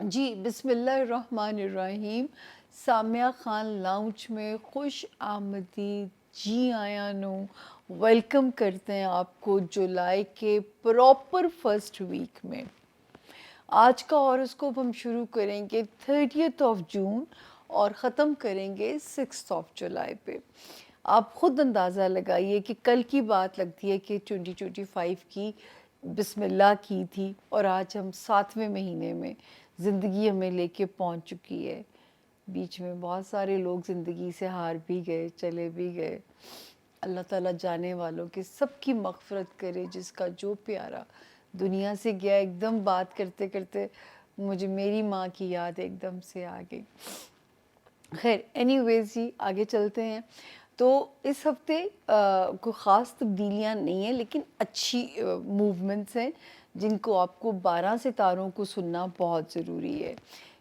جی بسم اللہ الرحمن الرحیم. سامیہ خان لاؤنج میں خوش آمدید. جی آیا نو ویلکم کرتے ہیں آپ کو جولائی کے پراپر فرسٹ ویک میں. آج کا ہاروسکوپ ہم شروع کریں گے 30th جون اور ختم کریں گے 6 جولائی پہ. آپ خود اندازہ لگائیے کہ کل کی بات لگتی ہے کہ 2025 کی بسم اللہ کی تھی اور آج ہم 7ویں مہینے میں زندگی ہمیں لے کے پہنچ چکی ہے. بیچ میں بہت سارے لوگ زندگی سے ہار بھی گئے، چلے بھی گئے. اللہ تعالیٰ جانے والوں کے سب کی مغفرت کرے. جس کا جو پیارا دنیا سے گیا، ایک دم بات کرتے کرتے مجھے میری ماں کی یاد ایک دم سے آ گئی. خیر اینی ویز جی آگے چلتے ہیں. تو اس ہفتے کوئی خاص تبدیلیاں نہیں ہیں، لیکن اچھی موومنٹس ہیں جن کو آپ کو 12 ستاروں کو سننا بہت ضروری ہے.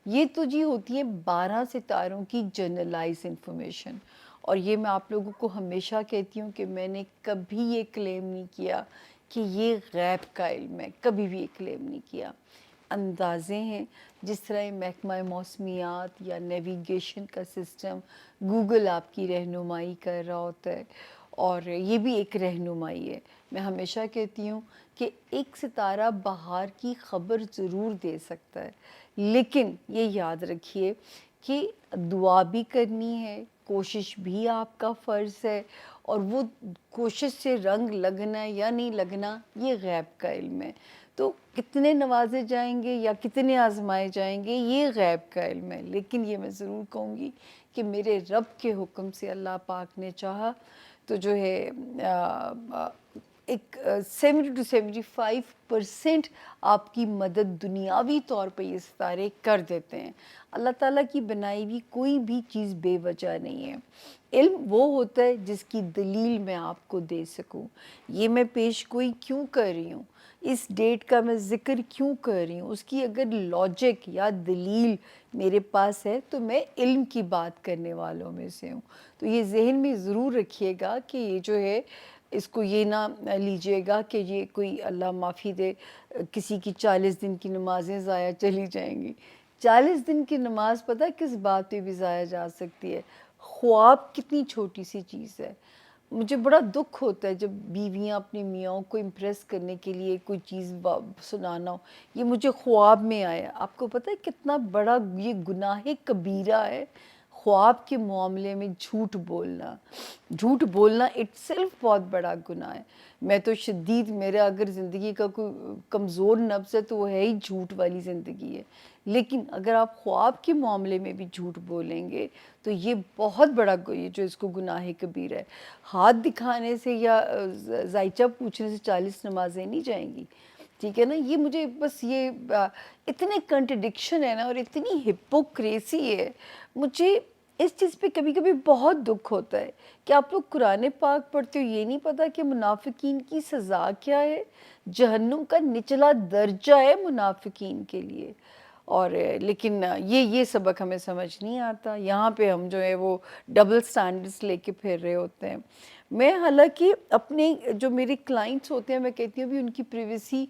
یہ تو جی ہوتی ہے 12 ستاروں کی جنرلائز انفارمیشن، اور یہ میں آپ لوگوں کو ہمیشہ کہتی ہوں کہ میں نے کبھی یہ کلیم نہیں کیا کہ یہ غیب کا علم ہے، کبھی بھی یہ کلیم نہیں کیا. اندازے ہیں جس طرح محکمہ موسمیات یا نیویگیشن کا سسٹم گوگل آپ کی رہنمائی کر رہا ہوتا ہے، اور یہ بھی ایک رہنمائی ہے. میں ہمیشہ کہتی ہوں کہ ایک ستارہ بہار کی خبر ضرور دے سکتا ہے، لیکن یہ یاد رکھیے کہ دعا بھی کرنی ہے، کوشش بھی آپ کا فرض ہے، اور وہ کوشش سے رنگ لگنا ہے یا نہیں لگنا یہ غیب کا علم ہے. تو کتنے نوازے جائیں گے یا کتنے آزمائے جائیں گے یہ غیب کا علم ہے. لیکن یہ میں ضرور کہوں گی کہ میرے رب کے حکم سے اللہ پاک نے چاہا تو جو ہے ایک 70 to 75% آپ کی مدد دنیاوی طور پہ یہ ستارے کر دیتے ہیں. اللہ تعالیٰ کی بنائی ہوئی کوئی بھی چیز بے وجہ نہیں ہے. علم وہ ہوتا ہے جس کی دلیل میں آپ کو دے سکوں. یہ میں پیش گوئی کیوں کر رہی ہوں، اس ڈیٹ کا میں ذکر کیوں کر رہی ہوں، اس کی اگر لاجک یا دلیل میرے پاس ہے تو میں علم کی بات کرنے والوں میں سے ہوں. تو یہ ذہن میں ضرور رکھیے گا کہ یہ جو ہے اس کو یہ نہ لیجئے گا کہ یہ کوئی اللہ معافی دے کسی کی 40 دن کی نمازیں ضائع چلی جائیں گی. 40 دن کی نماز پتہ کس بات پہ بھی ضائع جا سکتی ہے؟ خواب کتنی چھوٹی سی چیز ہے. مجھے بڑا دکھ ہوتا ہے جب بیویاں اپنی میاں کو امپریس کرنے کے لیے کوئی چیز سنانا ہو. یہ مجھے خواب میں آیا. آپ کو پتہ ہے کتنا بڑا یہ گناہ کبیرہ ہے خواب کے معاملے میں جھوٹ بولنا. جھوٹ بولنا اٹ سیلف بہت بڑا گناہ ہے. میں تو شدید، میرا اگر زندگی کا کوئی کمزور نفس ہے تو وہ ہے ہی جھوٹ والی زندگی ہے. لیکن اگر آپ خواب کے معاملے میں بھی جھوٹ بولیں گے تو یہ بہت بڑا یہ جو اس کو گناہ کبیرہ ہے. ہاتھ دکھانے سے یا ذائچہ پوچھنے سے 40 نمازیں نہیں جائیں گی. ٹھیک ہے نا. یہ مجھے بس یہ اتنے کنٹرڈکشن ہے نا، اور اتنی ہپوکریسی ہے. مجھے اس چیز پہ کبھی کبھی بہت دکھ ہوتا ہے کہ آپ لوگ قرآن پاک پڑھتے ہو، یہ نہیں پتا کہ منافقین کی سزا کیا ہے. جہنم کا نچلا درجہ ہے منافقین کے لیے. اور لیکن یہ سبق ہمیں سمجھ نہیں آتا. یہاں پہ ہم جو ہے وہ ڈبل سٹینڈرڈس لے کے پھر رہے ہوتے ہیں. میں حالانکہ اپنے جو میرے کلائنٹس ہوتے ہیں میں کہتی ہوں بھی ان کی پریویسی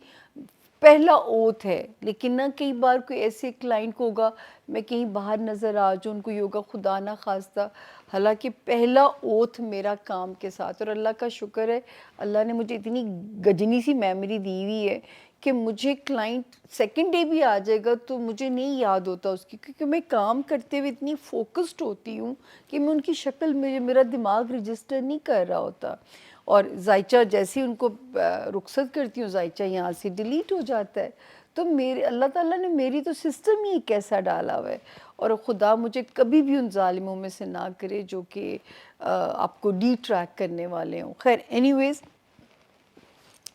پہلا اوتھ ہے. لیکن نہ کئی بار کوئی ایسے کلائنٹ کو ہوگا میں کہیں باہر نظر آ جو ان کو یہ ہوگا خدا نہ خواستہ، حالانکہ پہلا اوتھ میرا کام کے ساتھ. اور اللہ کا شکر ہے اللہ نے مجھے اتنی گجنی سی میموری دی ہوئی ہے کہ مجھے کلائنٹ سیکنڈ ڈے بھی آ جائے گا تو مجھے نہیں یاد ہوتا اس کی، کیونکہ میں کام کرتے ہوئے اتنی فوکسڈ ہوتی ہوں کہ میں ان کی شکل میں میرا دماغ رجسٹر نہیں کر رہا ہوتا. اور ذائچہ جیسے ان کو رخصت کرتی ہوں ذائچہ یہاں سے ڈیلیٹ ہو جاتا ہے. تو اللہ تعالیٰ نے میری تو سسٹم ہی کیسا ڈالا ہوا ہے. اور خدا مجھے کبھی بھی ان ظالموں میں سے نہ کرے جو کہ آپ کو ڈی ٹریک کرنے والے ہوں. خیر اینی ویز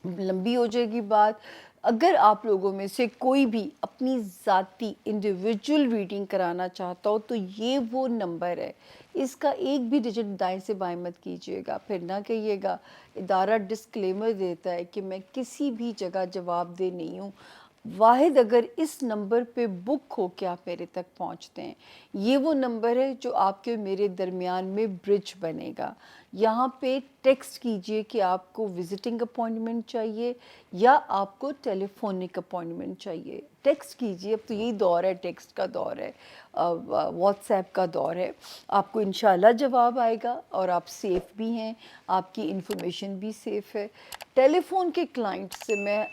لمبی ہو جائے گی بات. اگر آپ لوگوں میں سے کوئی بھی اپنی ذاتی انڈیویجول ریڈنگ کرانا چاہتا ہو تو یہ وہ نمبر ہے. اس کا ایک بھی ڈیجٹ دائیں سے بائیں مت کیجیے گا. پھر نہ کہیے گا ادارہ ڈسکلیمر دیتا ہے کہ میں کسی بھی جگہ جواب دہ نہیں ہوں. واحد اگر اس نمبر پہ بک ہو کے آپ میرے تک پہنچتے ہیں، یہ وہ نمبر ہے جو آپ کے میرے درمیان میں برج بنے گا۔ یہاں پہ ٹیکسٹ کیجئے کہ آپ کو وزٹنگ اپوائنٹمنٹ چاہیے یا آپ کو ٹیلی فونک اپوائنٹمنٹ چاہیے۔ ٹیکسٹ کیجئے، اب تو یہی دور ہے، ٹیکسٹ کا دور ہے، واٹس ایپ کا دور ہے، آپ کو انشاءاللہ جواب آئے گا اور آپ سیف بھی ہیں، آپ کی انفارمیشن بھی سیف ہے۔ ٹیلی فون کے کلائنٹ سے میں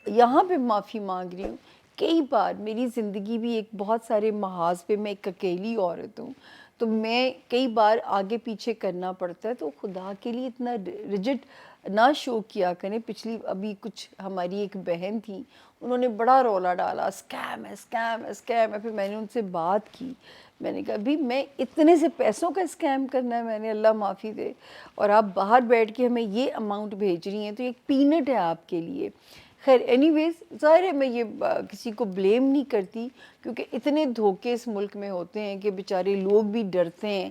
یہاں پہ معافی مانگ رہی ہوں، کئی بار میری زندگی بھی ایک بہت سارے محاذ پہ میں ایک اکیلی عورت ہوں، تو میں کئی بار آگے پیچھے کرنا پڑتا ہے، تو خدا کے لیے اتنا رجٹ نہ شو کیا کریں۔ پچھلی ابھی کچھ ہماری ایک بہن تھی، انہوں نے بڑا رولا ڈالا، اسکیم ہے، اسکیم ہے، اسکیم ہے۔ پھر میں نے ان سے بات کی، میں نے کہا ابھی میں اتنے سے پیسوں کا اسکیم کرنا ہے، میں نے اللہ معافی دے، اور آپ باہر بیٹھ کے ہمیں یہ اماؤنٹ بھیج رہی ہیں تو ایک پینٹ ہے آپ کے لیے۔ خیر اینی ویز، ظاہر ہے میں یہ کسی کو بلیم نہیں کرتی، کیونکہ اتنے دھوکے اس ملک میں ہوتے ہیں کہ بیچارے لوگ بھی ڈرتے ہیں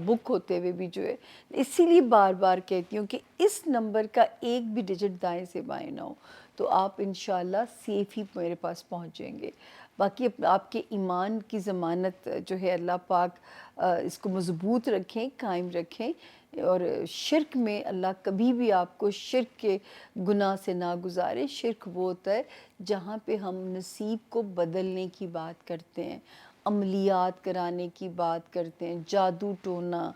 بک ہوتے ہوئے بھی جو ہے۔ اسی لیے بار بار کہتی ہوں کہ اس نمبر کا ایک بھی ڈیجٹ دائیں سے بائیں نہ ہو، تو آپ انشاءاللہ سیف ہی میرے پاس پہنچیں گے۔ باقی آپ کے ایمان کی ضمانت جو ہے اللہ پاک اس کو مضبوط رکھیں، قائم رکھیں، اور شرک میں اللہ کبھی بھی آپ کو شرک کے گناہ سے نہ گزارے۔ شرک وہ ہوتا ہے جہاں پہ ہم نصیب کو بدلنے کی بات کرتے ہیں، عملیات کرانے کی بات کرتے ہیں، جادو ٹونا،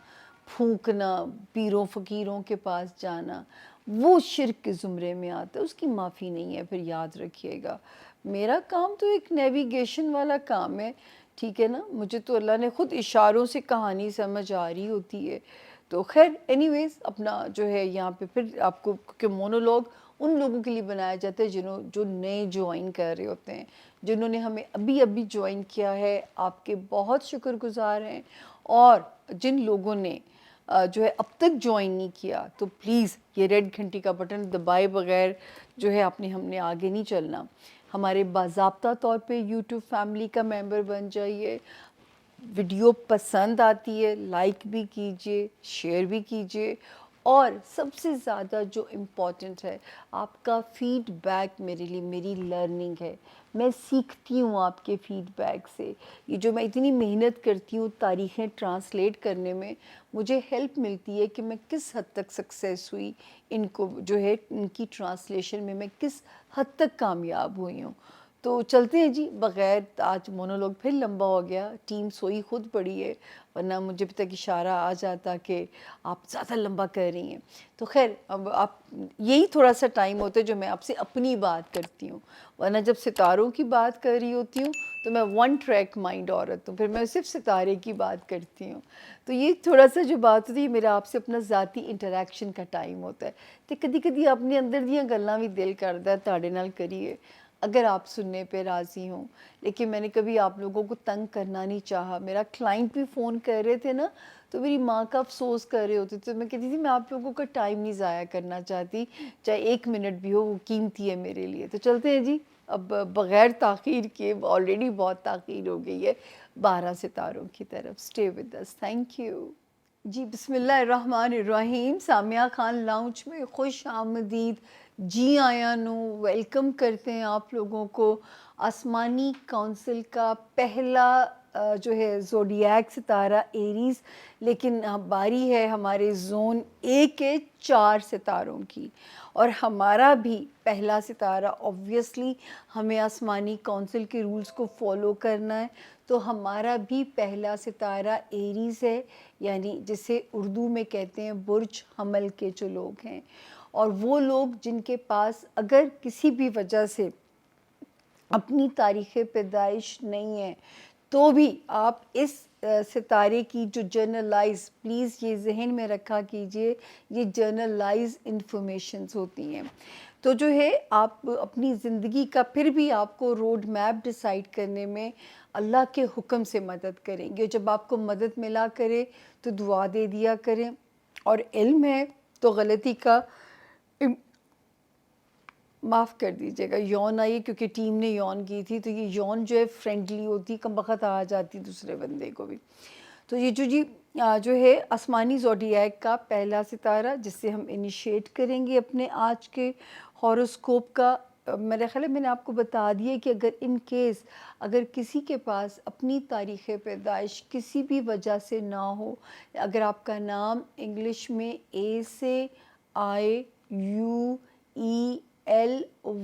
پھونکنا، پیروں فقیروں کے پاس جانا، وہ شرک کے زمرے میں آتا ہے، اس کی معافی نہیں ہے۔ پھر یاد رکھیے گا، میرا کام تو ایک نیویگیشن والا کام ہے، ٹھیک ہے نا، مجھے تو اللہ نے خود اشاروں سے کہانی سمجھ آ رہی ہوتی ہے۔ تو خیر اینی ویز، اپنا جو ہے یہاں پہ پھر آپ کو، کیونکہ مونولوگ ان لوگوں کے لیے بنایا جاتا ہے جو نئے جوائن کر رہے ہوتے ہیں، جنہوں نے ہمیں ابھی ابھی جوائن کیا ہے، آپ کے بہت شکر گزار ہیں۔ اور جن لوگوں نے جو ہے اب تک جوائن نہیں کیا، تو پلیز یہ ریڈ گھنٹی کا بٹن دبائے بغیر جو ہے ہم نے آگے نہیں چلنا۔ ہمارے باضابطہ طور پہ یوٹیوب فیملی کا ممبر بن جائیے۔ ویڈیو پسند آتی ہے لائک بھی کیجئے، شیئر بھی کیجئے، اور سب سے زیادہ جو امپورٹنٹ ہے، آپ کا فیڈ بیک میرے لیے میری لرننگ ہے۔ میں سیکھتی ہوں آپ کے فیڈ بیک سے۔ یہ جو میں اتنی محنت کرتی ہوں تاریخیں ٹرانسلیٹ کرنے میں، مجھے ہیلپ ملتی ہے کہ میں کس حد تک سکسیس ہوئی، ان کو جو ہے ان کی ٹرانسلیشن میں کس حد تک کامیاب ہوئی ہوں۔ تو چلتے ہیں جی، بغیر آج مونولوگ پھر لمبا ہو گیا، ٹیم سوئی خود پڑی ہے، ورنہ مجھے اب تک اشارہ آ جاتا کہ آپ زیادہ لمبا کر رہی ہیں۔ تو خیر، اب آپ یہی تھوڑا سا ٹائم ہوتا ہے جو میں آپ سے اپنی بات کرتی ہوں، ورنہ جب ستاروں کی بات کر رہی ہوتی ہوں تو میں ون ٹریک مائنڈ عورت ہوں، پھر میں صرف ستارے کی بات کرتی ہوں۔ تو یہ تھوڑا سا جو بات ہوتی ہے، میرا آپ سے اپنا ذاتی انٹریکشن کا ٹائم ہوتا ہے، تو کدی کدی اپنے اندر دیاں گلاں بھی دل کرتا ہے تہاڈے نال کریے، اگر آپ سننے پہ راضی ہوں۔ لیکن میں نے کبھی آپ لوگوں کو تنگ کرنا نہیں چاہا۔ میرا کلائنٹ بھی فون کر رہے تھے نا، تو میری ماں کا افسوس کر رہے ہوتے تھے، میں کہتی تھی میں آپ لوگوں کا ٹائم نہیں ضائع کرنا چاہتی، چاہے ایک منٹ بھی ہو، وہ قیمتی ہے میرے لیے۔ تو چلتے ہیں جی، اب بغیر تاخیر کے، آلریڈی بہت تاخیر ہو گئی ہے، 12 ستاروں کی طرف۔ Stay with us, thank you جی۔ بسم اللہ الرحمن الرحیم۔ سامیہ خان لاؤنج میں خوش آمدید، جی آیاں نو، ویلکم کرتے ہیں آپ لوگوں کو۔ آسمانی کونسل کا پہلا جو ہے زوڈیاک ستارہ ایریز، لیکن باری ہے ہمارے زون اے کے 4 ستاروں کی، اور ہمارا بھی پہلا ستارہ، اوبویسلی ہمیں آسمانی کونسل کے رولز کو فالو کرنا ہے، تو ہمارا بھی پہلا ستارہ ایریز ہے، یعنی جسے اردو میں کہتے ہیں برج حمل کے جو لوگ ہیں، اور وہ لوگ جن کے پاس اگر کسی بھی وجہ سے اپنی تاریخ پیدائش نہیں ہے، تو بھی آپ اس ستارے کی جو جرنلائز، پلیز یہ ذہن میں رکھا کیجئے، یہ جرنلائز انفارمیشنز ہوتی ہیں، تو جو ہے آپ اپنی زندگی کا پھر بھی آپ کو روڈ میپ ڈیسائیڈ کرنے میں اللہ کے حکم سے مدد کریں گے۔ جب آپ کو مدد ملا کرے تو دعا دے دیا کریں، اور علم ہے تو غلطی کا معاف کر دیجیے گا، یون آئی کیونکہ ٹیم نے یون کی تھی، تو یہ یون جو ہے فرینڈلی ہوتی، کم بخت آ جاتی دوسرے بندے کو بھی۔ تو یہ جو ہے آسمانی زوڈیاک کا پہلا ستارہ، جس سے ہم انیشیٹ کریں گے اپنے آج کے ہاروسکوپ کا میرا خیال ہے میں نے آپ کو بتا دیا کہ اگر ان کیس اگر کسی کے پاس اپنی تاریخ پیدائش کسی بھی وجہ سے نہ ہو، اگر آپ کا نام انگلش میں اے سے آئی یو ای ایل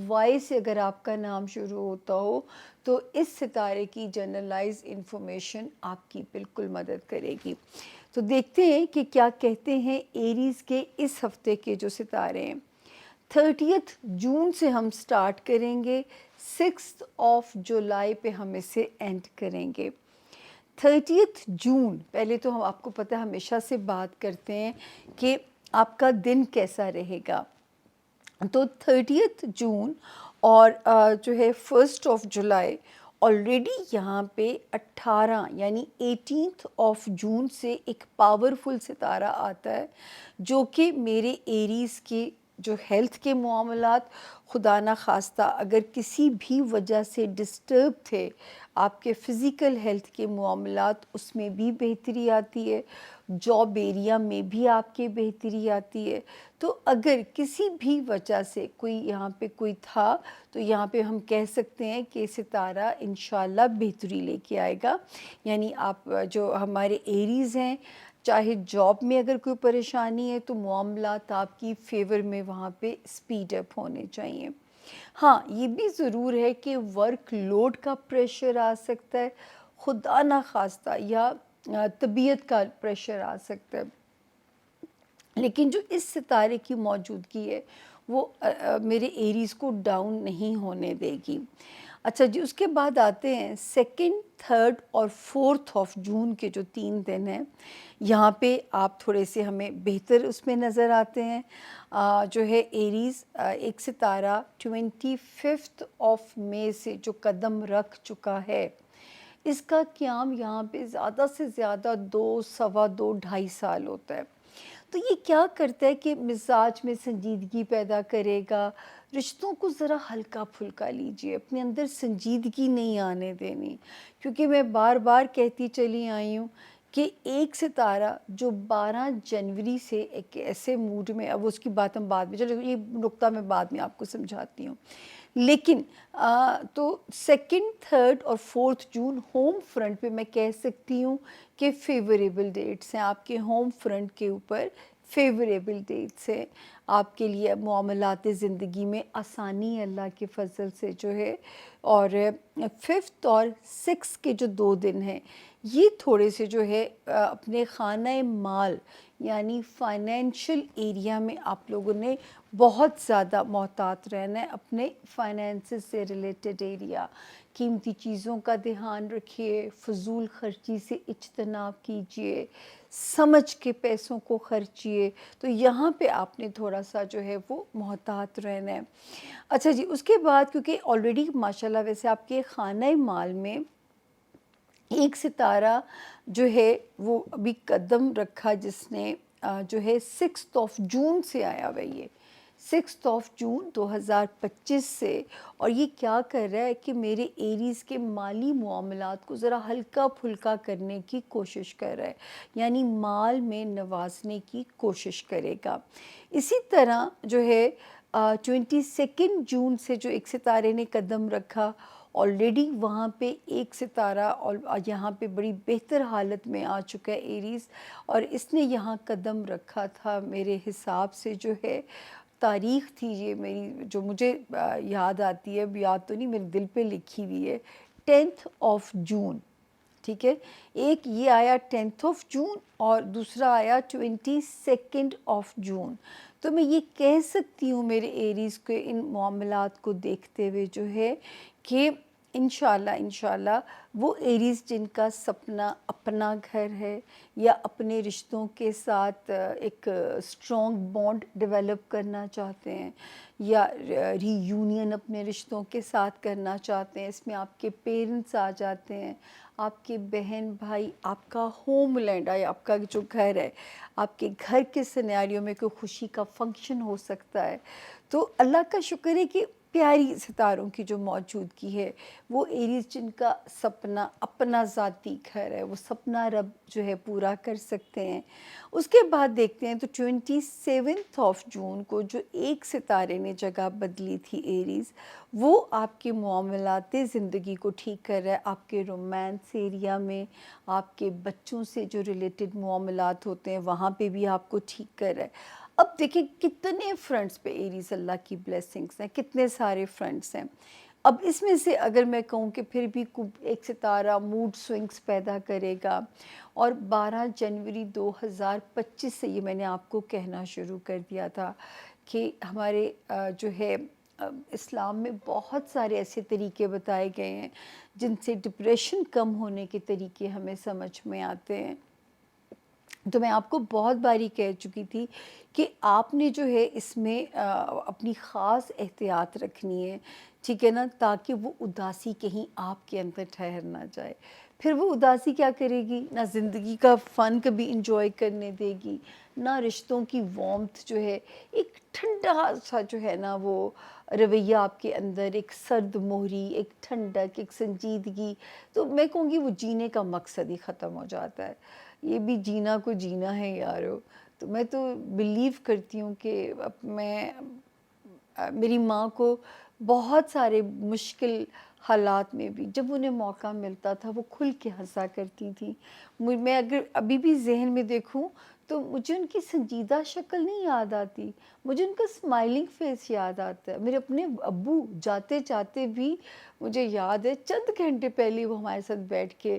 وائی سے اگر آپ کا نام شروع ہوتا ہو، تو اس ستارے کی جنرلائز انفارمیشن آپ کی بالکل مدد کرے گی۔ تو دیکھتے ہیں کہ کیا کہتے ہیں ایریز کے اس ہفتے کے جو ستارے ہیں۔ 30 جون سے ہم سٹارٹ کریں گے، 6 جولائی پہ ہم اسے اینڈ کریں گے۔ 30 جون، پہلے تو ہم آپ کو پتہ ہمیشہ سے بات کرتے ہیں کہ آپ کا دن کیسا رہے گا۔ تو 30 جون اور جو ہے 1 جولائی آلریڈی یہاں پہ 18 یعنی 18 جون سے ایک پاورفل ستارہ آتا ہے جو کہ میرے ایریز کے جو ہیلتھ کے معاملات خدا نہ خواستہ اگر کسی بھی وجہ سے ڈسٹرب تھے، آپ کے فزیکل ہیلتھ کے معاملات، اس میں بھی بہتری آتی ہے، جاب ایریا میں بھی آپ کے بہتری آتی ہے۔ تو اگر کسی بھی وجہ سے کوئی یہاں پہ کوئی تھا تو یہاں پہ ہم کہہ سکتے ہیں کہ ستارہ انشاءاللہ بہتری لے کے آئے گا۔ یعنی آپ جو ہمارے ایریز ہیں، چاہے جاب میں اگر کوئی پریشانی ہے تو معاملات آپ کی فیور میں وہاں پہ سپیڈ اپ ہونے چاہیے۔ ہاں یہ بھی ضرور ہے کہ ورک لوڈ کا پریشر آ سکتا ہے، خدا نہ خواستہ، یا طبیعت کا پریشر آ سکتا ہے، لیکن جو اس ستارے کی موجودگی ہے وہ میرے ایریز کو ڈاؤن نہیں ہونے دے گی۔ اچھا جی، اس کے بعد آتے ہیں 2، 3 اور 4 جون کے جو 3 دن ہیں، یہاں پہ آپ تھوڑے سے ہمیں بہتر اس میں نظر آتے ہیں۔ جو ہے ایریز، ایک ستارہ 25 مئی سے جو قدم رکھ چکا ہے، اس کا قیام یہاں پہ زیادہ سے زیادہ 2، سوا 2، 2.5 سال ہوتا ہے۔ تو یہ کیا کرتا ہے کہ مزاج میں سنجیدگی پیدا کرے گا۔ رشتوں کو ذرا ہلکا پھلکا لیجئے، اپنے اندر سنجیدگی نہیں آنے دینی، کیونکہ میں بار بار کہتی چلی آئی ہوں کہ ایک ستارہ جو 12 جنوری سے ایک ایسے موڈ میں، اب اس کی بات ہم بعد میں، چلو یہ نقطہ میں بعد میں آپ کو سمجھاتی ہوں، لیکن تو 2، 3 اور 4 جون ہوم فرنٹ پہ میں کہہ سکتی ہوں کہ فیوریبل ڈیٹس ہیں، آپ کے ہوم فرنٹ کے اوپر فیوریبل ڈیٹس ہیں، آپ کے لیے معاملات زندگی میں آسانی اللہ کے فضل سے جو ہے۔ اور 5 اور 6 کے جو 2 دن ہیں، یہ تھوڑے سے جو ہے اپنے خانہ مال یعنی فائنینشل ایریا میں آپ لوگوں نے بہت زیادہ محتاط رہنا ہے، اپنے فائنینسز سے ریلیٹڈ ایریا، قیمتی چیزوں کا دھیان رکھیے، فضول خرچی سے اجتناب کیجیے، سمجھ کے پیسوں کو خرچیے۔ تو یہاں پہ آپ نے تھوڑا سا جو ہے وہ محتاط رہنا ہے۔ اچھا جی، اس کے بعد کیونکہ آلریڈی ماشاءاللہ ویسے آپ کے خانہ مال میں ایک ستارہ جو ہے وہ ابھی قدم رکھا، جس نے جو ہے 6 جون سے آیا ہوا، یہ 6 جون 2025 سے، اور یہ کیا کر رہا ہے کہ میرے ایریز کے مالی معاملات کو ذرا ہلکا پھلکا کرنے کی کوشش کر رہا ہے، یعنی مال میں نوازنے کی کوشش کرے گا۔ اسی طرح جو ہے 22 جون سے جو ایک ستارے نے قدم رکھا، آلریڈی وہاں پہ ایک ستارہ اور یہاں پہ بڑی بہتر حالت میں آ چکا ہے ایریز، اور اس نے یہاں قدم رکھا تھا میرے حساب سے جو ہے، تاریخ تھی یہ میری جو مجھے یاد آتی ہے، اب یاد تو نہیں، میرے دل پہ لکھی ہوئی ہے، 10 جون، ٹھیک ہے۔ ایک یہ آیا 10 جون اور دوسرا آیا 22 جون۔ تو میں یہ کہہ سکتی ہوں میرے ایریز کے ان معاملات کو دیکھتے ہوئے جو ہے کہ انشاءاللہ وہ ایریز جن کا سپنا اپنا گھر ہے یا اپنے رشتوں کے ساتھ ایک اسٹرانگ بانڈ ڈیولپ کرنا چاہتے ہیں، یا ری یونین اپنے رشتوں کے ساتھ کرنا چاہتے ہیں، اس میں آپ کے پیرنٹس آ جاتے ہیں، آپ کے بہن بھائی، آپ کا ہوم لینڈ ہے، آپ کا جو گھر ہے، آپ کے گھر کے سینیریو میں کوئی خوشی کا فنکشن ہو سکتا ہے۔ تو اللہ کا شکر ہے کہ پیاری ستاروں کی جو موجودگی ہے، وہ ایریز جن کا سپنا اپنا ذاتی گھر ہے، وہ سپنا رب جو ہے پورا کر سکتے ہیں۔ اس کے بعد دیکھتے ہیں تو 27 آف جون کو جو ایک ستارے نے جگہ بدلی تھی ایریز، وہ آپ کے معاملات زندگی کو ٹھیک کر رہا ہے، آپ کے رومانس ایریا میں، آپ کے بچوں سے جو ریلیٹڈ معاملات ہوتے ہیں وہاں پہ بھی آپ کو ٹھیک کر رہا ہے۔ اب دیکھیں کتنے فرنٹس پہ ایریز اللہ کی بلیسنگز ہیں، کتنے سارے فرنٹس ہیں۔ اب اس میں سے اگر میں کہوں کہ پھر بھی ایک ستارہ موڈ سوئنگز پیدا کرے گا، اور 12 جنوری 2025 سے یہ میں نے آپ کو کہنا شروع کر دیا تھا کہ ہمارے جو ہے اسلام میں بہت سارے ایسے طریقے بتائے گئے ہیں جن سے ڈپریشن کم ہونے کے طریقے ہمیں سمجھ میں آتے ہیں۔ تو میں آپ کو بہت باری کہہ چکی تھی کہ آپ نے جو ہے اس میں اپنی خاص احتیاط رکھنی ہے، ٹھیک ہے نا، تاکہ وہ اداسی کہیں آپ کے اندر ٹھہر نہ جائے۔ پھر وہ اداسی کیا کرے گی؟ نہ زندگی کا فن کبھی انجوائے کرنے دے گی، نہ رشتوں کی وارمتھ جو ہے، ایک ٹھنڈا سا جو ہے نا وہ رویہ آپ کے اندر، ایک سرد مہری، ایک ٹھنڈک، ایک سنجیدگی، تو میں کہوں گی وہ جینے کا مقصد ہی ختم ہو جاتا ہے۔ یہ بھی جینا کو جینا ہے یارو۔ تو میں تو بلیو کرتی ہوں کہ اب میں میری ماں کو بہت سارے مشکل حالات میں بھی جب انہیں موقع ملتا تھا وہ کھل کے ہنسا کرتی تھیں۔ میں اگر ابھی بھی ذہن میں دیکھوں تو مجھے ان کی سنجیدہ شکل نہیں یاد آتی، مجھے ان کا اسمائلنگ فیس یاد آتا ہے۔ میرے اپنے ابو جاتے جاتے بھی مجھے یاد ہے چند گھنٹے پہلے وہ ہمارے ساتھ بیٹھ کے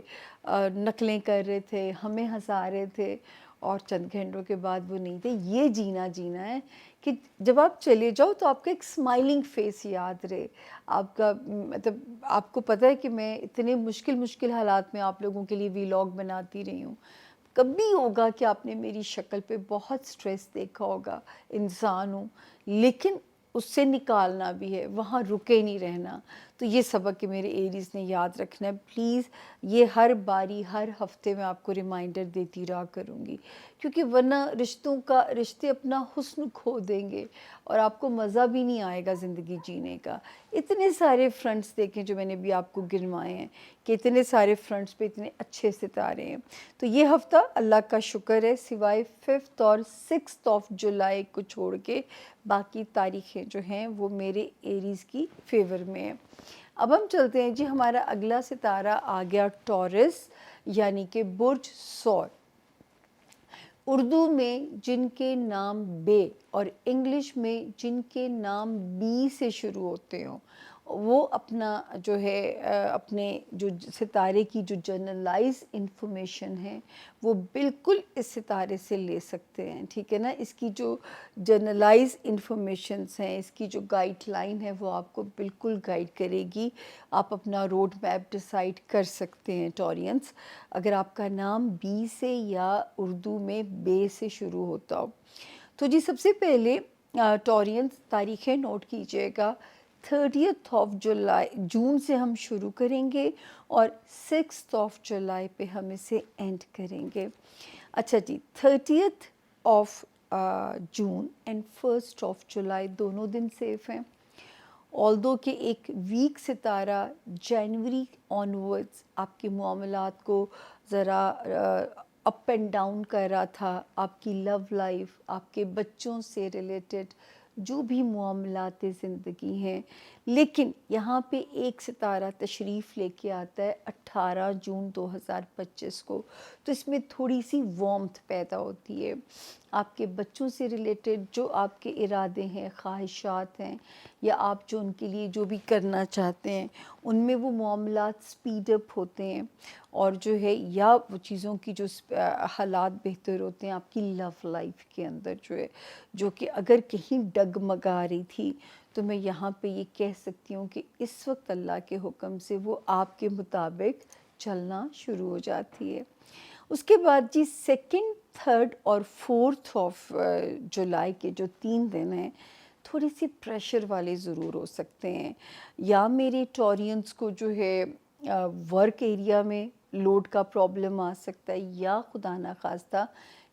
نقلیں کر رہے تھے، ہمیں ہنسا رہے تھے، اور چند گھنٹوں کے بعد وہ نہیں تھے۔ یہ جینا ہے کہ جب آپ چلے جاؤ تو آپ کا ایک اسمائلنگ فیس یاد رہے، آپ کا مطلب آپ کو پتہ ہے کہ میں اتنے مشکل حالات میں آپ لوگوں کے لیے ویلاگ بناتی رہی ہوں۔ کبھی ہوگا کہ آپ نے میری شکل پہ بہت سٹریس دیکھا ہوگا، انسان ہوں، لیکن اس سے نکالنا بھی ہے، وہاں رکے نہیں رہنا۔ تو یہ سبق کہ میرے ایریز نے یاد رکھنا ہے، پلیز یہ ہر باری ہر ہفتے میں آپ کو ریمائنڈر دیتی رہا کروں گی، کیونکہ ورنہ رشتے اپنا حسن کھو دیں گے اور آپ کو مزہ بھی نہیں آئے گا زندگی جینے کا۔ اتنے سارے فرنٹس دیکھیں جو میں نے بھی آپ کو گنوائے ہیں کہ اتنے سارے فرنٹس پہ اتنے اچھے ستارے ہیں۔ تو یہ ہفتہ اللہ کا شکر ہے سوائے 5 اور 6 آف جولائی کو چھوڑ کے باقی تاریخیں جو ہیں وہ میرے ایریز کی فیور میں ہیں۔ اب ہم چلتے ہیں جی، ہمارا اگلا ستارہ آ گیا ٹورس، یعنی کہ برج ثور۔ اردو میں جن کے نام بے اور انگلش میں جن کے نام بی سے شروع ہوتے ہوں، وہ اپنا جو ہے اپنے جو ستارے کی جو جنرلائز انفارمیشن ہے وہ بالکل اس ستارے سے لے سکتے ہیں، ٹھیک ہے نا۔ اس کی جو جنرلائز انفارمیشنز ہیں، اس کی جو گائیڈ لائن ہے وہ آپ کو بالکل گائیڈ کرے گی۔ آپ اپنا روڈ میپ ڈیسائیڈ کر سکتے ہیں ٹورینس، اگر آپ کا نام بی سے یا اردو میں بے سے شروع ہوتا ہو۔ تو جی سب سے پہلے ٹورینس تاریخیں نوٹ کیجئے گا، 30 آف جون سے ہم شروع کریں گے اور 6 آف جولائی پہ ہم اسے اینڈ کریں گے۔ اچھا جی، 30 of June and 1 of July دونوں دن سیف ہیں، آلدو کہ ایک ویک ستارہ جنوری آنورڈز آپ کے معاملات کو ذرا اپ اینڈ ڈاؤن کر رہا تھا، آپ کی لو لائف، آپ کے بچوں سے ریلیٹڈ جو بھی معاملات زندگی ہیں، لیکن یہاں پہ ایک ستارہ تشریف لے کے آتا ہے 18 جون 2025 کو، تو اس میں تھوڑی سی وارمتھ پیدا ہوتی ہے۔ آپ کے بچوں سے ریلیٹڈ جو آپ کے ارادے ہیں، خواہشات ہیں، یا آپ جو ان کے لیے جو بھی کرنا چاہتے ہیں، ان میں وہ معاملات سپیڈ اپ ہوتے ہیں، اور جو ہے یا وہ چیزوں کی جو حالات بہتر ہوتے ہیں آپ کی لو لائف کے اندر جو ہے، جو کہ اگر کہیں ڈگمگا رہی تھی تو میں یہاں پہ یہ کہہ سکتی ہوں کہ اس وقت اللہ کے حکم سے وہ آپ کے مطابق چلنا شروع ہو جاتی ہے۔ اس کے بعد جی 2، 3 اور 4 آف جولائی کے جو 3 دن ہیں تھوڑی سی پریشر والے ضرور ہو سکتے ہیں، یا میرے ٹورینس کو جو ہے ورک ایریا میں لوڈ کا پرابلم آ سکتا ہے، یا خدا نخواستہ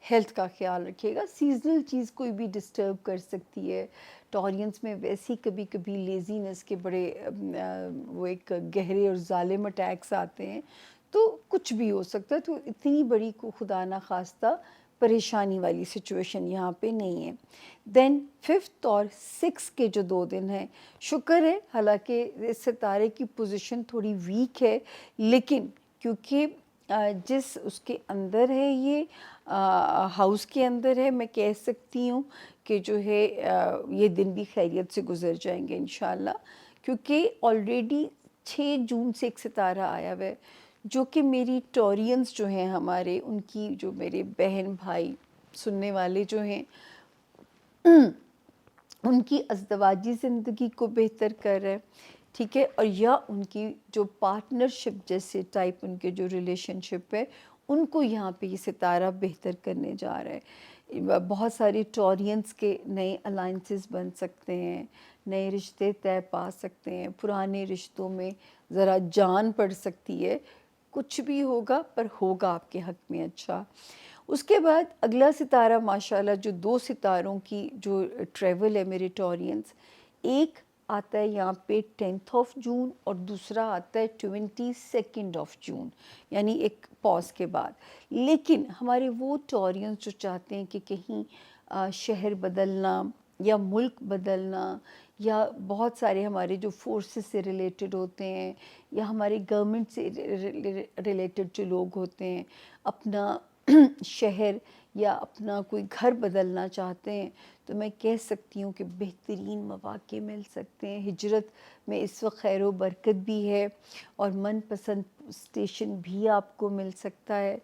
ہیلتھ کا خیال رکھیے گا. سیزنل چیز کوئی بھی ڈسٹرب کر سکتی ہے. ٹورینس میں ویسی کبھی کبھی لیزینس کے بڑے وہ ایک گہرے اور ظالم اٹیکس آتے ہیں, تو کچھ بھی ہو سکتا ہے. تو اتنی بڑی کو خدا نہ خواستہ پریشانی والی سچویشن یہاں پہ نہیں ہے. دین 5 اور 6 کے جو 2 دن ہیں, شکر ہے حالانکہ اس ستارے کی پوزیشن تھوڑی ویک ہے, لیکن کیونکہ جس اس کے اندر ہے, یہ ہاؤس کے اندر ہے, میں کہہ سکتی ہوں کہ جو ہے یہ دن بھی خیریت سے گزر جائیں گے انشاءاللہ, کیونکہ آلریڈی 6 جون سے ایک ستارہ آیا ہوا ہے جو کہ میری ٹورینز جو ہیں ہمارے, ان کی جو میرے بہن بھائی سننے والے جو ہیں, ان کی ازدواجی زندگی کو بہتر کر رہا ہے, ٹھیک ہے, اور یا ان کی جو پارٹنرشپ جیسے ٹائپ ان کے جو ریلیشن شپ ہے, ان کو یہاں پہ یہ ستارہ بہتر کرنے جا رہا ہے. بہت سارے ٹورینز کے نئے الائنسز بن سکتے ہیں, نئے رشتے طے پا سکتے ہیں, پرانے رشتوں میں ذرا جان پڑ سکتی ہے. کچھ بھی ہوگا پر ہوگا آپ کے حق میں اچھا. اس کے بعد اگلا ستارہ ماشاءاللہ جو 2 ستاروں کی جو ٹریول ہے میرے ٹورینز, ایک آتا ہے یہاں پہ 10 جون اور دوسرا آتا ہے 22 جون, یعنی ایک پاز کے بعد. لیکن ہمارے وہ ٹورینز جو چاہتے ہیں کہ کہیں شہر بدلنا یا ملک بدلنا, یا بہت سارے ہمارے جو فورسز سے ریلیٹڈ ہوتے ہیں یا ہمارے گورنمنٹ سے ریلیٹڈ جو لوگ ہوتے ہیں, اپنا شہر یا اپنا کوئی گھر بدلنا چاہتے ہیں, تو میں کہہ سکتی ہوں کہ بہترین مواقع مل سکتے ہیں. ہجرت میں اس وقت خیر و برکت بھی ہے, اور من پسند اسٹیشن بھی آپ کو مل سکتا ہے.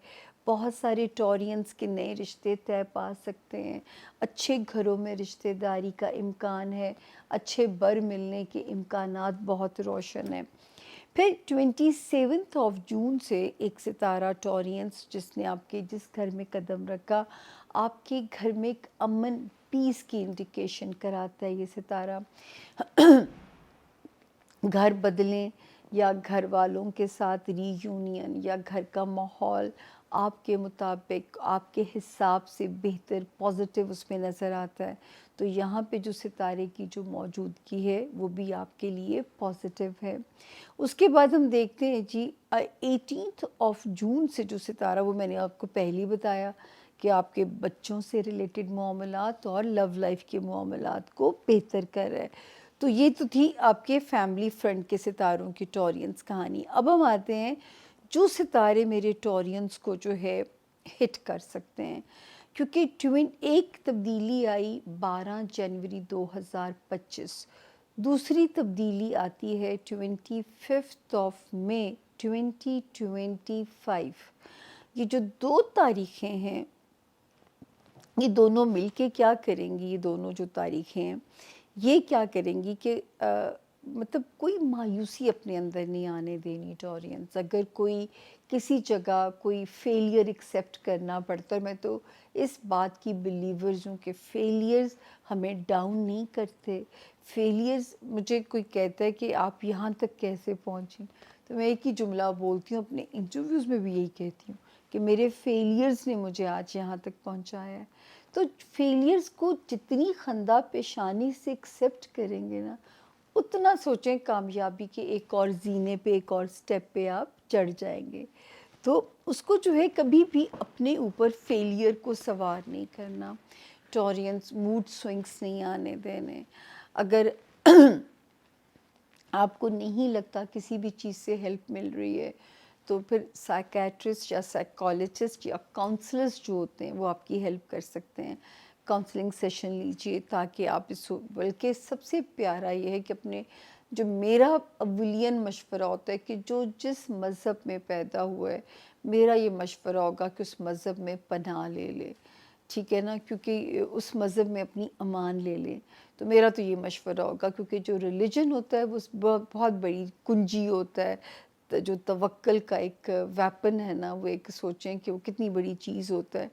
بہت سارے ٹورینز کے نئے رشتے طے پا سکتے ہیں, اچھے گھروں میں رشتہ داری کا امکان ہے, اچھے بر ملنے کے امکانات بہت روشن ہیں. پھر 27 جون سے ایک ستارہ ٹورینز جس نے آپ کے جس گھر میں قدم رکھا, آپ کے گھر میں ایک امن پیس کی انڈیکیشن کراتا ہے یہ ستارہ. گھر بدلیں یا گھر والوں کے ساتھ ری یونین یا گھر کا ماحول آپ کے مطابق آپ کے حساب سے بہتر پازیٹیو اس میں نظر آتا ہے. تو یہاں پہ جو ستارے کی جو موجودگی ہے وہ بھی آپ کے لیے پازیٹیو ہے. اس کے بعد ہم دیکھتے ہیں جی 18 جون سے جو ستارہ, وہ میں نے آپ کو پہلے بتایا کہ آپ کے بچوں سے ریلیٹڈ معاملات اور لو لائف کے معاملات کو بہتر کر رہا ہے. تو یہ تو تھی آپ کے فیملی فرنٹ کے ستاروں کی ٹورینز کہانی. اب ہم آتے ہیں جو ستارے میرے ٹورینز کو جو ہے ہٹ کر سکتے ہیں, کیونکہ ایک تبدیلی آئی 12 جنوری 2025, دوسری تبدیلی آتی ہے 25 مئی 2025. یہ جو 2 تاریخیں ہیں, یہ دونوں مل کے کیا کریں گی, یہ دونوں جو تاریخیں ہیں یہ کیا کریں گی کہ مطلب کوئی مایوسی اپنے اندر نہیں آنے دینی ٹورینز. اگر کوئی کسی جگہ کوئی فیلئر ایکسیپٹ کرنا پڑتا ہے, میں تو اس بات کی بلیورز ہوں کہ فیلئرز ہمیں ڈاؤن نہیں کرتے. فیلئرز, مجھے کوئی کہتا ہے کہ آپ یہاں تک کیسے پہنچیں, تو میں ایک ہی جملہ بولتی ہوں, اپنے انٹرویوز میں بھی یہی کہتی ہوں کہ میرے فیلئرز نے مجھے آج یہاں تک پہنچایا ہے. تو فیلئرز کو جتنی خندہ پیشانی سے ایکسیپٹ کریں گے نا, اتنا سوچیں کامیابی کے ایک اور زینے پہ, ایک اور سٹیپ پہ آپ چڑھ جائیں گے. تو اس کو جو ہے کبھی بھی اپنے اوپر فیلئر کو سوار نہیں کرنا. ٹورینز موڈ سوئنگس نہیں آنے دینے. اگر آپ کو نہیں لگتا کسی بھی چیز سے ہیلپ مل رہی ہے, تو پھر سائیکیٹرسٹ یا سائیکالوجسٹ یا کاؤنسلرز جو ہوتے ہیں وہ آپ کی ہیلپ کر سکتے ہیں. کاؤنسلنگ سیشن لیجئے تاکہ آپ اس, بلکہ سب سے پیارا یہ ہے کہ اپنے, جو میرا اولین مشورہ ہوتا ہے کہ جو جس مذہب میں پیدا ہوا ہے, میرا یہ مشورہ ہوگا کہ اس مذہب میں پناہ لے لے, ٹھیک ہے نا, کیونکہ اس مذہب میں اپنی امان لے لیں. تو میرا تو یہ مشورہ ہوگا, کیونکہ جو ریلیجن ہوتا ہے وہ بہت بڑی کنجی ہوتا ہے. جو توکل کا ایک ویپن ہے نا, وہ ایک سوچیں کہ وہ کتنی بڑی چیز ہوتا ہے.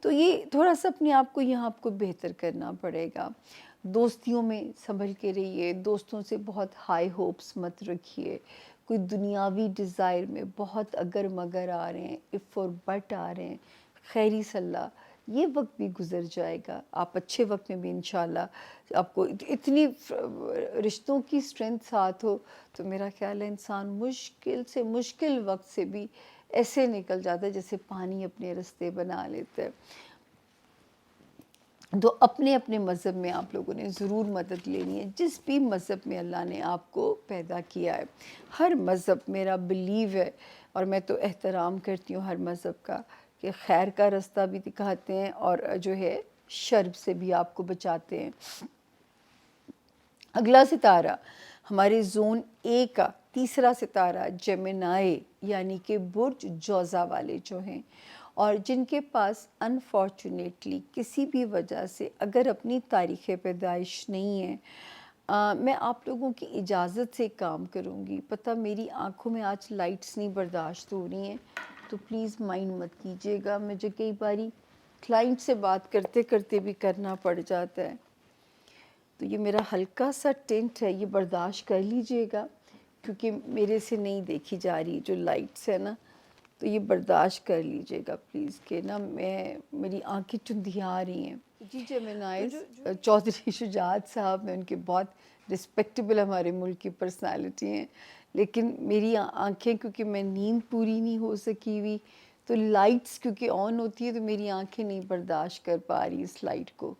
تو یہ تھوڑا سا اپنے آپ کو یہاں آپ کو بہتر کرنا پڑے گا. دوستیوں میں سنبھل کے رہیے, دوستوں سے بہت ہائی ہوپس مت رکھیے. کوئی دنیاوی ڈیزائر میں بہت اگر مگر آ رہے ہیں, اف اور بٹ آ رہے ہیں, خیری صلاح یہ وقت بھی گزر جائے گا، آپ اچھے وقت میں بھی انشاءاللہ آپ کو اتنی رشتوں کی اسٹرینتھ ساتھ ہو تو میرا خیال ہے انسان مشکل سے مشکل وقت سے بھی ایسے نکل جاتا ہے جیسے پانی اپنے رستے بنا لیتا ہے۔ تو اپنے اپنے مذہب میں آپ لوگوں نے ضرور مدد لینی ہے، جس بھی مذہب میں اللہ نے آپ کو پیدا کیا ہے۔ ہر مذہب میرا بلیو ہے، اور میں تو احترام کرتی ہوں ہر مذہب کا، کہ خیر کا رستہ بھی دکھاتے ہیں اور جو ہے شر سے بھی آپ کو بچاتے ہیں۔ اگلا ستارہ ہمارے زون اے کا تیسرا ستارہ جیمنائی، یعنی کہ برج جوزا والے جو ہیں، اور جن کے پاس انفارچونیٹلی کسی بھی وجہ سے اگر اپنی تاریخ پیدائش نہیں ہے، میں آپ لوگوں کی اجازت سے کام کروں گی۔ پتہ میری آنکھوں میں آج لائٹس نہیں برداشت ہو رہی ہیں، تو پلیز مائنڈ مت کیجیے گا، مجھے کئی باری کلائنٹ سے بات کرتے کرتے بھی کرنا پڑ جاتا ہے، تو یہ میرا ہلکا سا ٹینٹ ہے، یہ برداشت کر لیجئے گا، کیونکہ میرے سے نہیں دیکھی جا رہی جو لائٹس ہے نا، تو یہ برداشت کر لیجئے گا پلیز، کہ نا میری آنکھیں چندھیا رہی ہیں۔ جی جیمنائز، چودھری شجاعت صاحب، میں ان کے بہت رسپیکٹیبل ہمارے ملک کی پرسنالٹی ہیں، لیکن میری آنکھیں کیونکہ میں نیند پوری نہیں ہو سکی ہوئی، تو لائٹس کیونکہ آن ہوتی ہے تو میری آنکھیں نہیں برداشت کر پا رہی اس لائٹ کو،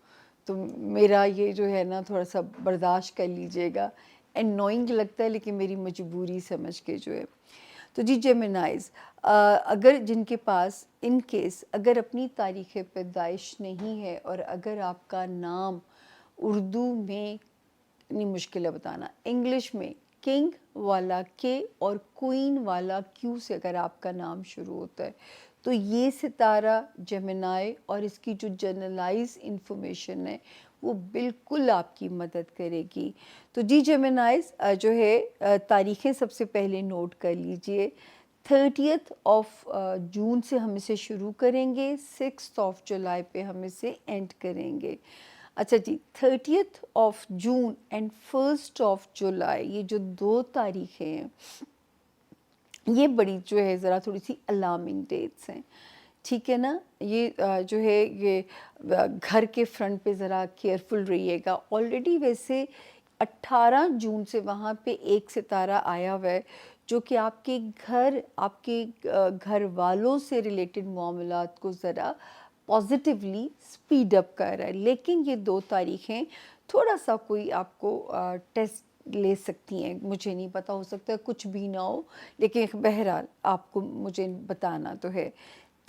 تو میرا یہ جو ہے نا تھوڑا سا برداشت کر لیجئے گا، انوائنگ لگتا ہے لیکن میری مجبوری سمجھ کے جو ہے۔ تو جی جیمنائز، اگر جن کے پاس ان کیس اگر اپنی تاریخ پیدائش نہیں ہے، اور اگر آپ کا نام اردو میں نہیں مشکل ہے بتانا، انگلش میں کنگ والا کے اور کوئین والا کیو سے اگر آپ کا نام شروع ہوتا ہے، تو یہ ستارہ جیمنائی اور اس کی جو جنرلائز انفارمیشن ہے وہ بالکل آپ کی مدد کرے گی۔ تو جی جیمنائز جو ہے تاریخیں سب سے پہلے نوٹ کر لیجئے، 30th آف جون سے ہم اسے شروع کریں گے، 6th آف جولائی پہ ہم اسے اینڈ کریں گے۔ اچھا جی، 30th of June and 1st of July, یہ جو دو تاریخیں ہیں یہ بڑی جو ہے ذرا تھوڑی سی الارمنگ ڈیٹس ہیں، ٹھیک ہے نا؟ یہ جو ہے یہ گھر کے فرنٹ پہ ذرا کیئرفل رہیے گا۔ آلریڈی ویسے 18 جون سے وہاں پہ ایک ستارہ آیا ہوا ہے جو کہ آپ کے گھر والوں سے ریلیٹڈ معاملات کو ذرا پازیٹیولی سپیڈ اپ کر رہا ہے، لیکن یہ دو تاریخیں تھوڑا سا کوئی آپ کو ٹیسٹ لے سکتی ہیں، مجھے نہیں پتا، ہو سکتا ہے کچھ بھی نہ ہو، لیکن بہرحال آپ کو مجھے بتانا تو ہے۔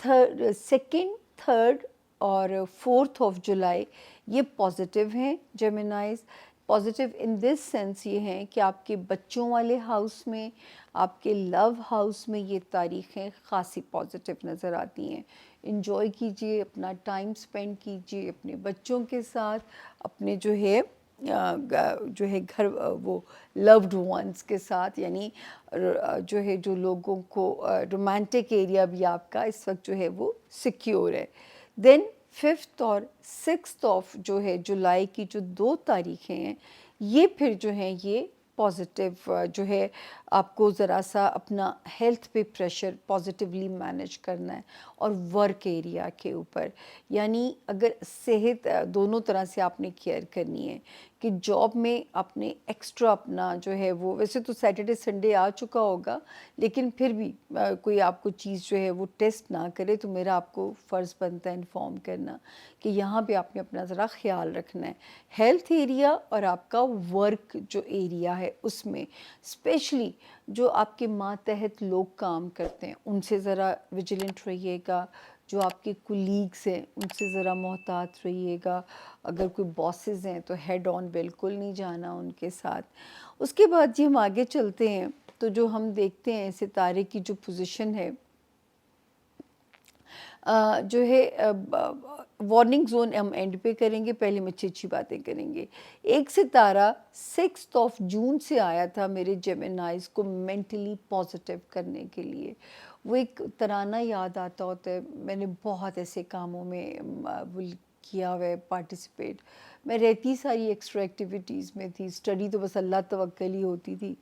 2nd، 3rd اور 4th آف جولائی یہ پازیٹیو ہیں جیمنائز۔ پازیٹیو ان دس سینس یہ ہیں کہ آپ کے بچوں والے ہاؤس میں، آپ کے لو ہاؤس میں یہ تاریخیں خاصی پازیٹیو نظر آتی ہیں۔ انجوائے کیجئے، اپنا ٹائم سپینڈ کیجئے اپنے بچوں کے ساتھ، اپنے جو ہے گھر وہ لوڈ ونس کے ساتھ، یعنی جو ہے جو لوگوں کو رومانٹک ایریا بھی آپ کا اس وقت جو ہے وہ سیکیور ہے۔ دین 5th اور 6th آف جو ہے جولائی کی جو دو تاریخیں ہیں یہ پھر جو ہیں یہ پازیٹیو جو ہے آپ کو ذرا سا اپنا ہیلتھ پہ پریشر پازیٹیولی مینیج کرنا ہے، اور ورک ایریا کے اوپر، یعنی اگر صحت دونوں طرح سے آپ نے کیئر کرنی ہے کہ جاب میں آپ نے ایکسٹرا اپنا جو ہے وہ، ویسے تو سیٹرڈے سنڈے آ چکا ہوگا لیکن پھر بھی کوئی آپ کو چیز جو ہے وہ ٹیسٹ نہ کرے تو میرا آپ کو فرض بنتا ہے انفارم کرنا کہ یہاں پہ آپ نے اپنا ذرا خیال رکھنا ہے ہیلتھ ایریا اور آپ کا ورک جو ایریا ہے اس میں، اسپیشلی جو آپ کے ماتحت لوگ کام کرتے ہیں ان سے ذرا ویجیلنٹ رہیے گا، جو آپ کے کولیگس ہیں ان سے ذرا محتاط رہیے گا، اگر کوئی باسز ہیں تو ہیڈ آن بالکل نہیں جانا ان کے ساتھ۔ اس کے بعد جی ہم آگے چلتے ہیں تو جو ہم دیکھتے ہیں ستارے کی جو پوزیشن ہے جو ہے وارننگ زون ہم اینڈ پہ کریں گے، پہلے ہم اچھی اچھی باتیں کریں گے۔ ایک ستارہ 6th آف جون سے آیا تھا میرے جیمنائز کو مینٹلی پازیٹیو کرنے کے لیے، وہ ایک ترانہ یاد آتا ہوتا ہے، میں نے بہت ایسے کاموں میں کیا ہوا ہے پارٹیسپیٹ، میں رہتی ساری ایکسٹرا ایکٹیویٹیز میں تھی، اسٹڈی تو بس اللہ توکل ہی ہوتی تھی،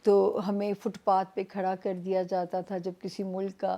تو ہمیں فٹ پاتھ پہ کھڑا کر دیا جاتا تھا جب کسی ملک کا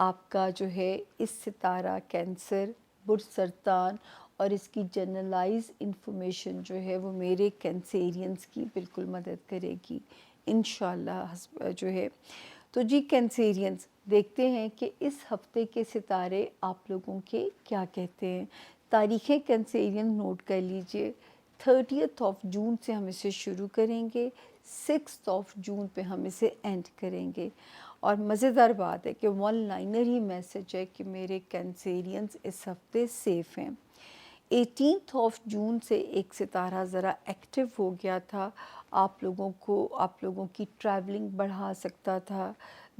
آپ کا جو ہے اس ستارہ کینسر، سرطان اور اس کی جنرلائز انفارمیشن جو ہے وہ میرے کینسیرینز کی بالکل مدد کرے گی انشاءاللہ جو ہے۔ تو جی کینسیرینز، دیکھتے ہیں کہ اس ہفتے کے ستارے آپ لوگوں کے کیا کہتے ہیں۔ تاریخیں کینسیرین نوٹ کر لیجئے، 30th آف جون سے ہم اسے شروع کریں گے، 6th آف جون پہ ہم اسے اینڈ کریں گے۔ اور مزیدار بات ہے کہ ون لائنر ہی میسج ہے کہ میرے کینسیرینز اس ہفتے سیف ہیں۔ 18th آف جون سے ایک ستارہ ذرا ایکٹیو ہو گیا تھا، آپ لوگوں کی ٹریولنگ بڑھا سکتا تھا،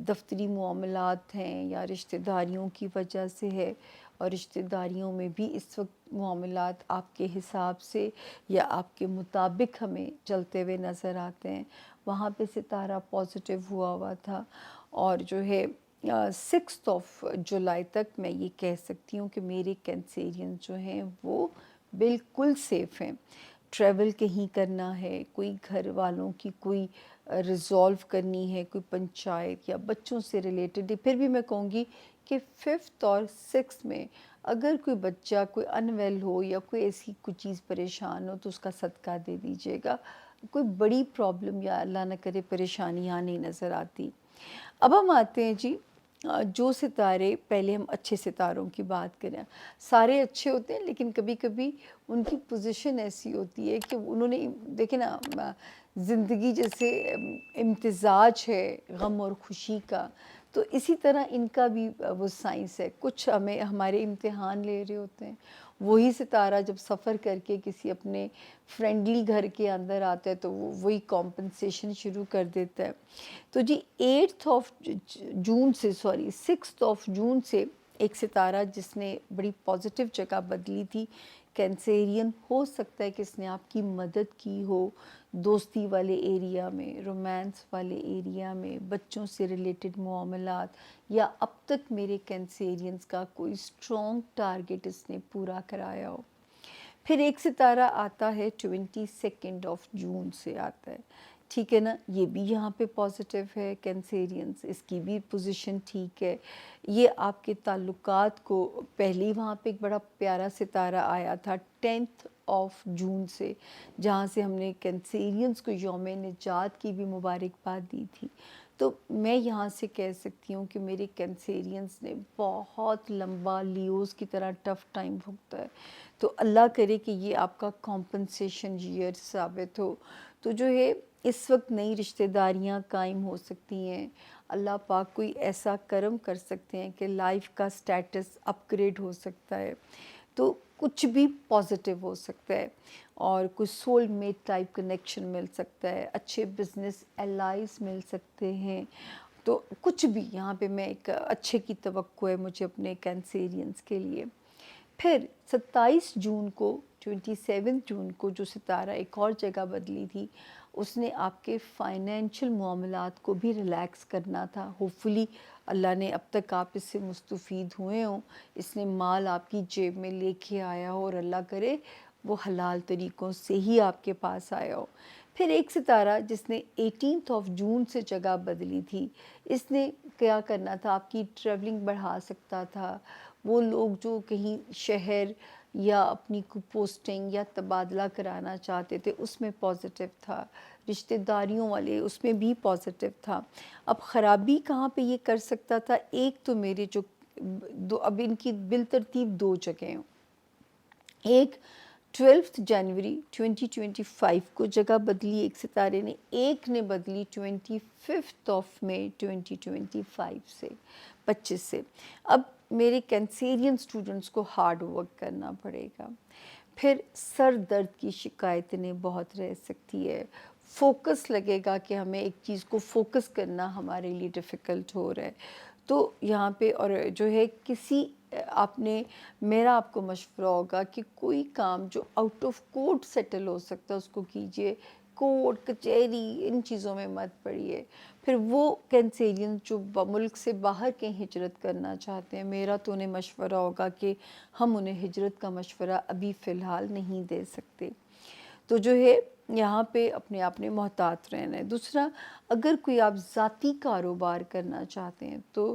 دفتری معاملات ہیں یا رشتہ داریوں کی وجہ سے ہے، اور رشتہ داریوں میں بھی اس وقت معاملات آپ کے حساب سے یا آپ کے مطابق ہمیں چلتے ہوئے نظر آتے ہیں، وہاں پہ ستارہ پازیٹیو ہوا تھا۔ اور جو ہے 6th آف جولائی تک میں یہ کہہ سکتی ہوں کہ میرے کینسیرین جو ہیں وہ بالکل سیف ہیں۔ ٹریول کہیں کرنا ہے، کوئی گھر والوں کی کوئی ریزالو کرنی ہے، کوئی پنچایت یا بچوں سے ریلیٹڈ، پھر بھی میں کہوں گی کہ 5th اور 6th میں اگر کوئی بچہ کوئی انویل ہو یا کوئی ایسی کوئی چیز پریشان ہو تو اس کا صدقہ دے دیجیے گا، کوئی بڑی پرابلم یا اللہ نہ کرے پریشانی یہاں نہیں نظر آتی۔ اب ہم آتے ہیں جی جو ستارے، پہلے ہم اچھے ستاروں کی بات کریں، سارے اچھے ہوتے ہیں لیکن کبھی کبھی ان کی پوزیشن ایسی ہوتی ہے کہ انہوں نے دیکھیں نا، زندگی جیسے امتزاج ہے غم اور خوشی کا، تو اسی طرح ان کا بھی وہ سائنس ہے، کچھ ہمیں ہمارے امتحان لے رہے ہوتے ہیں، وہی ستارہ جب سفر کر کے کسی اپنے فرینڈلی گھر کے اندر آتا ہے تو وہی کمپنسیشن شروع کر دیتا ہے۔ تو جی 6th آف جون سے ایک ستارہ جس نے بڑی پازیٹیو جگہ بدلی تھی، کینسیرین، ہو سکتا ہے کہ اس نے آپ کی مدد کی ہو دوستی والے ایریا میں، رومانس والے ایریا میں، بچوں سے ریلیٹڈ معاملات، یا اب تک میرے کینسیرینز کا کوئی اسٹرانگ ٹارگٹ اس نے پورا کرایا ہو۔ پھر ایک ستارہ آتا ہے 22 آف جون سے آتا ہے، ٹھیک ہے نا، یہ بھی یہاں پہ پازیٹیو ہے کینسیرینز، اس کی بھی پوزیشن ٹھیک ہے، یہ آپ کے تعلقات کو، پہلے وہاں پہ ایک بڑا پیارا ستارہ آیا تھا 10th آف جون سے، جہاں سے ہم نے کینسیرینز کو یوم نجات کی بھی مبارکباد دی تھی۔ تو میں یہاں سے کہہ سکتی ہوں کہ میرے کینسیرینز نے بہت لمبا لیوز کی طرح ٹف ٹائم بھگتا ہے، تو اللہ کرے کہ یہ آپ کا کمپنسیشن ایئر ثابت ہو۔ تو جو ہے اس وقت نئی رشتہ داریاں قائم ہو سکتی ہیں، اللہ پاک کوئی ایسا کرم کر سکتے ہیں کہ لائف کا سٹیٹس اپ گریڈ ہو سکتا ہے، تو کچھ بھی پازیٹیو ہو سکتا ہے، اور کوئی سول میٹ ٹائپ کنیکشن مل سکتا ہے، اچھے بزنس الائز مل سکتے ہیں، تو کچھ بھی یہاں پہ میں ایک اچھے کی توقع ہے مجھے اپنے کینسیرینز کے لیے۔ پھر 27 جون کو جو ستارہ ایک اور جگہ بدلی تھی، اس نے آپ کے فائنینشل معاملات کو بھی ریلیکس کرنا تھا، ہوپفلی اللہ نے اب تک آپ اس سے مستفید ہوئے ہوں، اس نے مال آپ کی جیب میں لے کے آیا ہو، اور اللہ کرے وہ حلال طریقوں سے ہی آپ کے پاس آیا ہو۔ پھر ایک ستارہ جس نے 18 آف جون سے جگہ بدلی تھی، اس نے کیا کرنا تھا، آپ کی ٹریولنگ بڑھا سکتا تھا، وہ لوگ جو کہیں شہر یا اپنی کوئی پوسٹنگ یا تبادلہ کرانا چاہتے تھے اس میں پازیٹیو تھا، رشتہ داریوں والے اس میں بھی پازیٹیو تھا۔ اب خرابی کہاں پہ یہ کر سکتا تھا، ایک تو میرے جو اب ان کی بالترتیب دو جگہیں ہوں، ایک 12 جنوری 2025 کو جگہ بدلی ایک ستارے نے، ایک نے بدلی 25 آف مئی 2025 سے 25 سے۔ اب میرے کینسیرین سٹوڈنٹس کو ہارڈ ورک کرنا پڑے گا، پھر سر درد کی شکایت انہیں بہت رہ سکتی ہے، فوکس لگے گا کہ ہمیں ایک چیز کو فوکس کرنا ہمارے لیے ڈیفیکلٹ ہو رہا ہے، تو یہاں پہ اور جو ہے میرا آپ کو مشورہ ہوگا کہ کوئی کام جو آؤٹ آف کورٹ سیٹل ہو سکتا ہے اس کو کیجئے، کورٹ کچہری ان چیزوں میں مت پڑیے۔ پھر وہ کینسیرین جو ملک سے باہر کہیں ہجرت کرنا چاہتے ہیں، میرا تو انہیں مشورہ ہوگا کہ ہم انہیں ہجرت کا مشورہ ابھی فی الحال نہیں دے سکتے، تو جو ہے یہاں پہ اپنے آپ نے محتاط رہنا ہے۔ دوسرا، اگر کوئی آپ ذاتی کاروبار کرنا چاہتے ہیں تو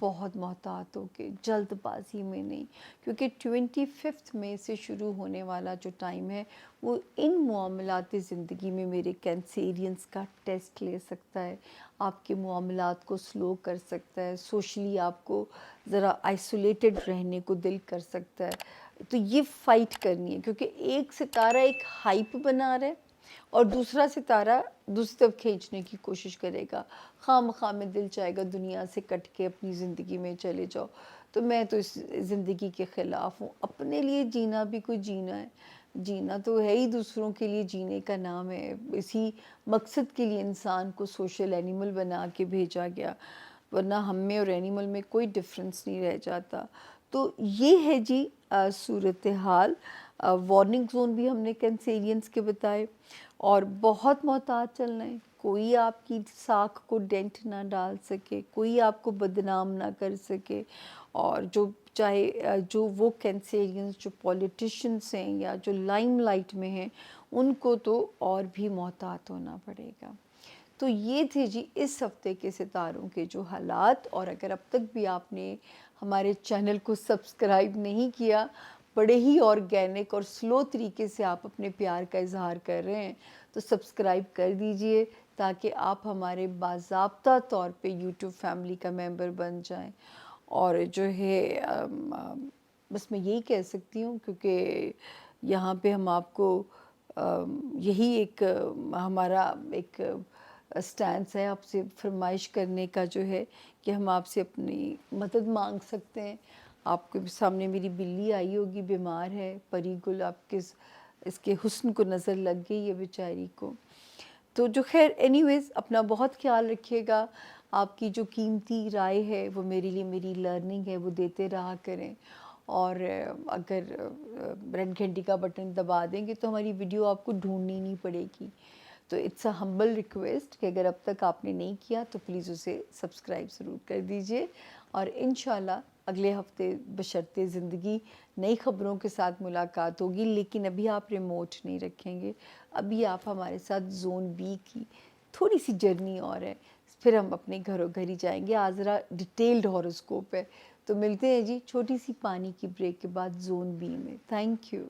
بہت محتاط ہو کے جلد بازی میں نہیں، کیونکہ 25 میں سے شروع ہونے والا جو ٹائم ہے وہ ان معاملات زندگی میں میرے کینسیرینس کا ٹیسٹ لے سکتا ہے، آپ کے معاملات کو سلو کر سکتا ہے، سوشلی آپ کو ذرا آئسولیٹڈ رہنے کو دل کر سکتا ہے۔ تو یہ فائٹ کرنی ہے، کیونکہ ایک ستارہ ایک ہائپ بنا رہا ہے اور دوسرا ستارہ دوسری طرف کھینچنے کی کوشش کرے گا، خواہ مخواہ میں دل چاہے گا دنیا سے کٹ کے اپنی زندگی میں چلے جاؤ۔ تو میں تو اس زندگی کے خلاف ہوں، اپنے لیے جینا بھی کوئی جینا ہے، جینا تو ہے ہی دوسروں کے لیے جینے کا نام ہے، اسی مقصد کے لیے انسان کو سوشل اینیمل بنا کے بھیجا گیا، ورنہ ہم میں اور اینیمل میں کوئی ڈفرینس نہیں رہ جاتا۔ تو یہ ہے جی صورتحال۔ وارننگ زون بھی ہم نے کینسیرینس کے بتائے، اور بہت محتاط چلنا ہے، کوئی آپ کی ساکھ کو ڈینٹ نہ ڈال سکے، کوئی آپ کو بدنام نہ کر سکے، اور جو چاہے جو وہ کینسیرینس جو پولیٹیشنس ہیں یا جو لائم لائٹ میں ہیں ان کو تو اور بھی محتاط ہونا پڑے گا۔ تو یہ تھے جی اس ہفتے کے ستاروں کے جو حالات، اور اگر اب تک بھی آپ نے ہمارے چینل کو سبسکرائب نہیں کیا، بڑے ہی آرگینک اور سلو طریقے سے آپ اپنے پیار کا اظہار کر رہے ہیں، تو سبسکرائب کر دیجئے تاکہ آپ ہمارے باضابطہ طور پہ یوٹیوب فیملی کا ممبر بن جائیں۔ اور جو ہے بس میں یہی کہہ سکتی ہوں، کیونکہ یہاں پہ ہم آپ کو یہی ایک ہمارا ایک سٹینس ہے آپ سے فرمائش کرنے کا، جو ہے کہ ہم آپ سے اپنی مدد مانگ سکتے ہیں۔ آپ کے سامنے میری بلی آئی ہوگی، بیمار ہے، پری گل آپ کے اس کے حسن کو نظر لگ گئی ہے بیچاری کو۔ تو جو خیر اینی ویز اپنا بہت خیال رکھیے گا، آپ کی جو قیمتی رائے ہے وہ میرے لیے میری لرننگ ہے، وہ دیتے رہا کریں، اور اگر ریڈ گھنٹی کا بٹن دبا دیں گے تو ہماری ویڈیو آپ کو ڈھونڈنی نہیں پڑے گی۔ تو اٹس اے ہمبل ریکویسٹ کہ اگر اب تک آپ نے نہیں کیا تو پلیز اسے سبسکرائب ضرور کر دیجئے، اور انشاءاللہ اگلے ہفتے بشرط زندگی نئی خبروں کے ساتھ ملاقات ہوگی، لیکن ابھی آپ ریموٹ نہیں رکھیں گے، ابھی آپ ہمارے ساتھ زون بی کی تھوڑی سی جرنی اور ہے، پھر ہم اپنے گھروں گھر ہی جائیں گے، آج ذرا ڈیٹیلڈ ہاروسکوپ ہے۔ تو ملتے ہیں جی چھوٹی سی پانی کی بریک کے بعد زون بی میں۔ Thank you.